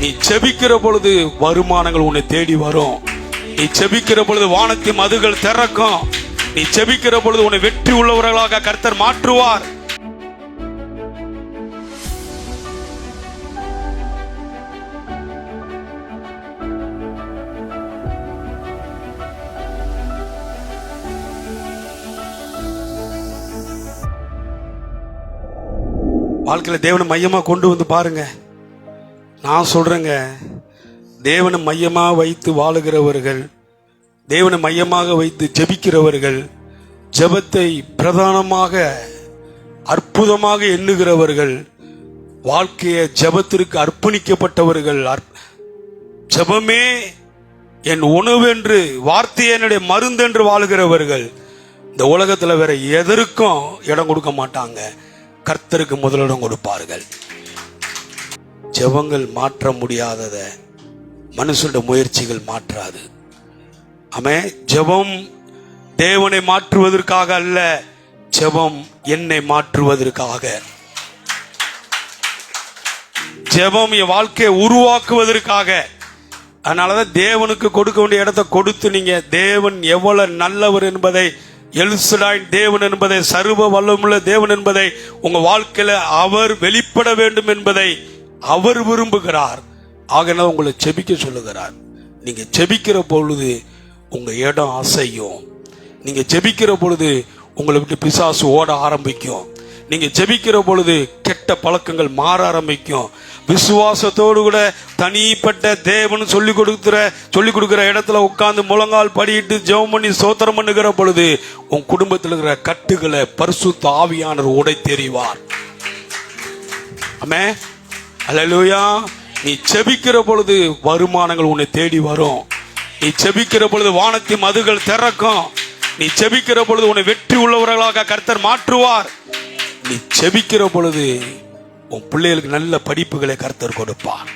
நீ செபிக்கிற பொழுது வருமானங்கள் உன்னை தேடி வரும். நீ செபிக்கிற பொழுது வானத்தின் மதுகள் திறக்கும். நீ செபிக்கிற பொழுது உன்னை வெற்றி உள்ளவர்களாக கர்த்தர் மாற்றுவார். வாழ்க்கையில தேவனை மையமா கொண்டு வந்து பாருங்க. நான் சொல்றேங்க, தேவனை மையமா வைத்து வாழுகிறவர்கள், தேவனை மையமாக வைத்து ஜெபிக்கிறவர்கள், ஜெபத்தை பிரதானமாக அற்புதமாக எண்ணுகிறவர்கள், வாழ்க்கையை ஜெபத்திற்கு அர்ப்பணிக்கப்பட்டவர்கள், ஜெபமே என் உணவு என்று, வார்த்தையை என்னுடைய மருந்து என்று வாழுகிறவர்கள் இந்த உலகத்துல வேற எதற்கும் இடம் கொடுக்க மாட்டாங்க. கர்த்தருக்கு முதலிடம் கொடுப்பார்கள். ஜெபங்கள் மாற்ற முடியாதத மனுஷனுடைய முயற்சிகள் மாற்றாது. ஆமென். ஜெபம் தேவனை மாற்றுவதற்காக அல்ல, ஜெபம் என்னை மாற்றுவதற்காக. ஜெபம் என் வாழ்க்கையை உருவாக்குவதற்காக. அதனாலதான் தேவனுக்கு கொடுக்க வேண்டிய இடத்தை கொடுத்து, நீங்க தேவன் எவ்வளவு நல்லவர் என்பதை, எல்சடாய் தேவன் என்பதை, சர்வ வல்லமுள்ள தேவன் என்பதை உங்க வாழ்க்கையில அவர் வெளிப்பட வேண்டும் என்பதை அவர் விரும்புகிறார். ஆகையால் உங்களை செபிக்க சொல்லுகிறார். நீங்க செபிக்கிற பொழுது உங்க இடம் அசையும். நீங்க செபிக்கிற பொழுது உங்களை விட்டு பிசாசு ஓட ஆரம்பிக்கும். நீங்க ஜெபிக்கிற பொழுது கெட்ட பழக்கங்கள் மாற ஆரம்பிக்கும். விசுவாசத்தோடு கூட தனிப்பட்ட தேவன் சொல்லி கொடுக்கிற இடத்துல உட்கார்ந்து முழங்கால் படியிட்டு ஜெபம் பண்ணி ஸ்தோத்திரம் பண்ணுகிற பொழுது உன் குடும்பத்தில் இருக்கிற கட்டுகளை பரிசுத்த ஆவியானவர் உடை தெரிவார். ஆமென். அல்லேலூயா. நீ செபிக்கிற பொழுது வருமானங்கள் உன்னை தேடி வரும். நீ செபிக்கிற பொழுது வானத்தின் மதுகள் திறக்கும். நீ செபிக்கிற பொழுது உன்னை வெற்றி உள்ளவர்களாக கர்த்தர் மாற்றுவார். நீ செபிக்கிற பொழுது உன் பிள்ளைகளுக்கு நல்ல படிப்புகளை கர்த்தர் கொடுப்பார்.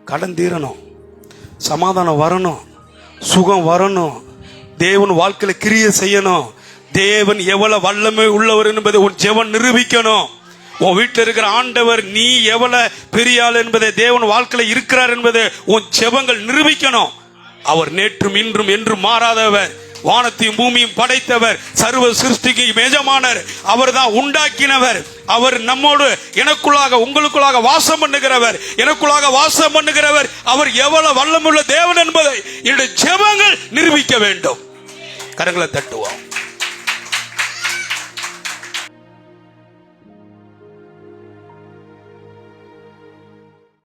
கடன் தீரணும், சமாதானம் வரணும், சுகம் வரணும், தேவன் வாழ்க்கையில கிரியை செய்யணும், தேவன் எவ்வளவு வல்லமை உள்ளவர் என்பதை உன் ஜெபம் நிரூபிக்கணும். உன் வீட்டில் இருக்கிற ஆண்டவர் நீ எவ்வளவு பெரிய ஆள் என்பதை, தேவன் வாழ்க்கையில இருக்கிறார் என்பதை உன் ஜெபங்கள் நிரூபிக்கணும். அவர் நேற்றும் இன்றும் என்றும் மாறாதவர், வானத்தையும் பூமியும் படைத்தவர், சர்வ சிருஷ்டிக்கு எஜமானர், அவர் தான் உண்டாக்கினவர். அவர் நம்மோடு எனக்குள்ளாக உங்களுக்குள்ளாக வாசம் பண்ணுகிறவர், எனக்குள்ளாக வாசம் பண்ணுகிறவர். அவர் எவ்வளவு வல்லமுள்ள தேவன் என்பதை என்னுடைய ஜெபங்கள் நிரூபிக்க வேண்டும். கரங்களை தட்டுவோம்.